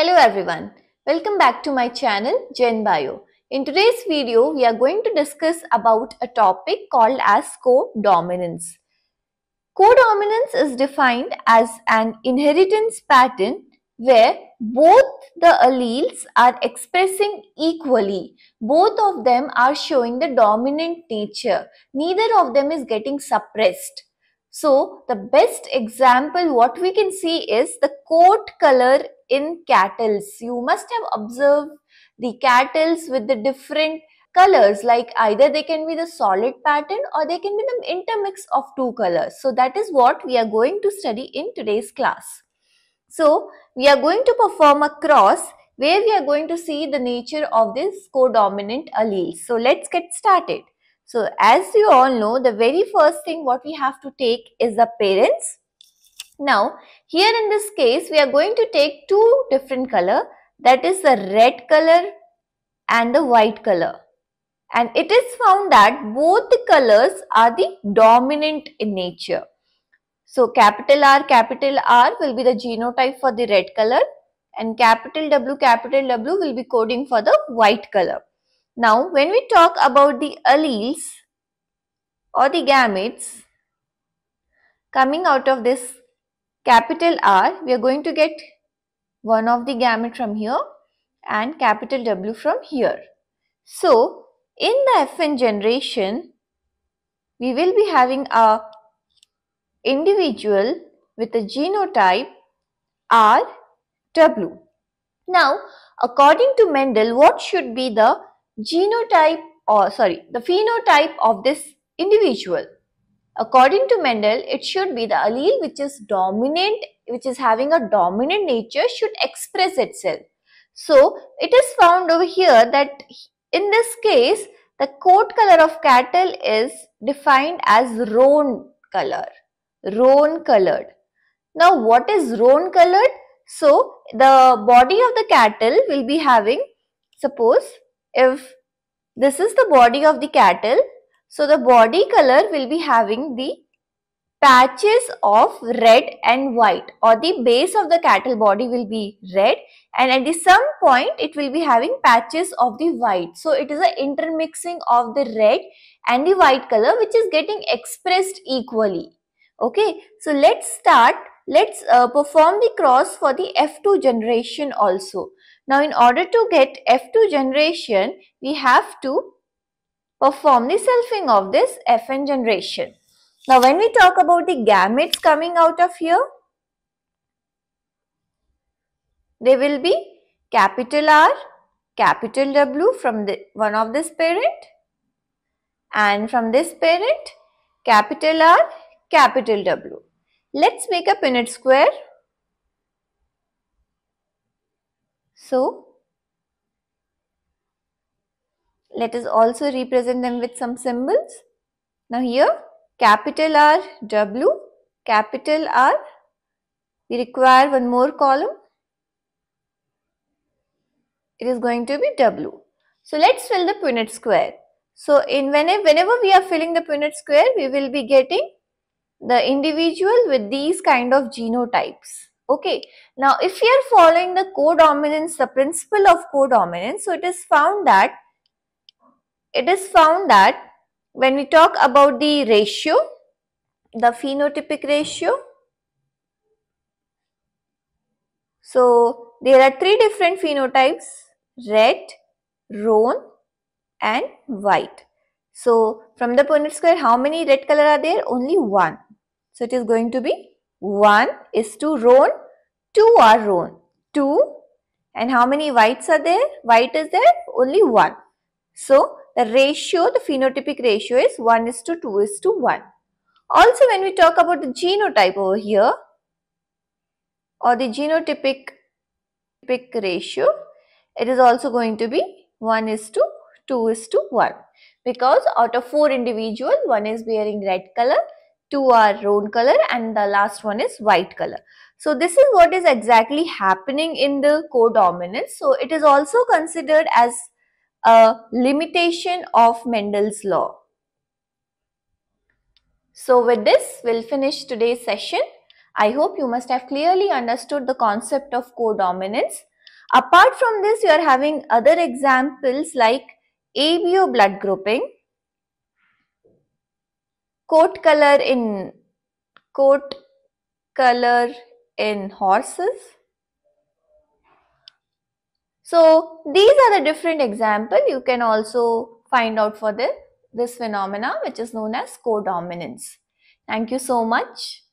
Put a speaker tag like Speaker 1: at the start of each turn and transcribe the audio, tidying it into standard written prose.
Speaker 1: Hello everyone, welcome back to my channel Gen Bio. In today's video, we are going to discuss about a topic called as codominance. Codominance is defined as an inheritance pattern where both the alleles are expressing equally. Both of them are showing the dominant nature. Neither of them is getting suppressed. So, the best example what we can see is the coat color in cattle. You must have observed the cattle with the different colors, like either they can be the solid pattern or they can be the intermix of two colors. So that is what we are going to study in today's class. So we are going to perform a cross where we are going to see the nature of this codominant alleles. So let's get started. So as you all know, the very first thing what we have to take is the parents. Now here in this case we are going to take two different color, that is the red color and the white color. And it is found that both the colors are the dominant in nature. So capital R will be the genotype for the red color and capital W will be coding for the white color. Now when we talk about the alleles or the gametes coming out of this capital R, we are going to get one of the gamete from here and capital W from here. So in the FN generation, we will be having a individual with a genotype RW. Now, according to Mendel, what should be the the phenotype of this individual? According to Mendel, it should be the allele which is dominant, which is having a dominant nature should express itself. So, it is found over here that in this case, the coat color of cattle is defined as roan color, roan colored. Now, what is roan colored? So, the body of the cattle will be having, suppose if this is the body of the cattle, so the body color will be having the patches of red and white, or the base of the cattle body will be red and at the some point it will be having patches of the white. So it is an intermixing of the red and the white color which is getting expressed equally. Okay, so let's start. Let's perform the cross for the F2 generation also. Now in order to get F2 generation, we have to perform the selfing of this FN generation. Now when we talk about the gametes coming out of here, they will be capital R, capital W from one of this parent, and from this parent capital R, capital W. Let's make a Punnett square. So let us also represent them with some symbols. Now here capital R W, capital R, we require one more column. It is going to be W. So let's fill the Punnett square. So whenever we are filling the Punnett square, we will be getting the individual with these kind of genotypes. Okay. Now if we are following the codominance, the principle of codominance, so it is found that when we talk about the ratio, the phenotypic ratio, so there are three different phenotypes: red, roan and white. So from the Punnett square, how many red color are there? Only one. So it is going to be 1:2 roan, 2 are roan, 2. And how many whites are there? White is there? Only 1. So the ratio, the phenotypic ratio is 1:2:1. Also when we talk about the genotype over here, or the genotypic ratio, it is also going to be 1:2:1, because out of 4 individual, 1 is bearing red color, 2 are roan color and the last one is white color. So this is what is exactly happening in the codominance. So it is also considered as a limitation of Mendel's law. So with this, we'll finish today's session. I hope you must have clearly understood the concept of codominance. Apart from this, you are having other examples like ABO blood grouping, coat color in horses. So these are the different examples you can also find out for this phenomena which is known as codominance. Thank you so much.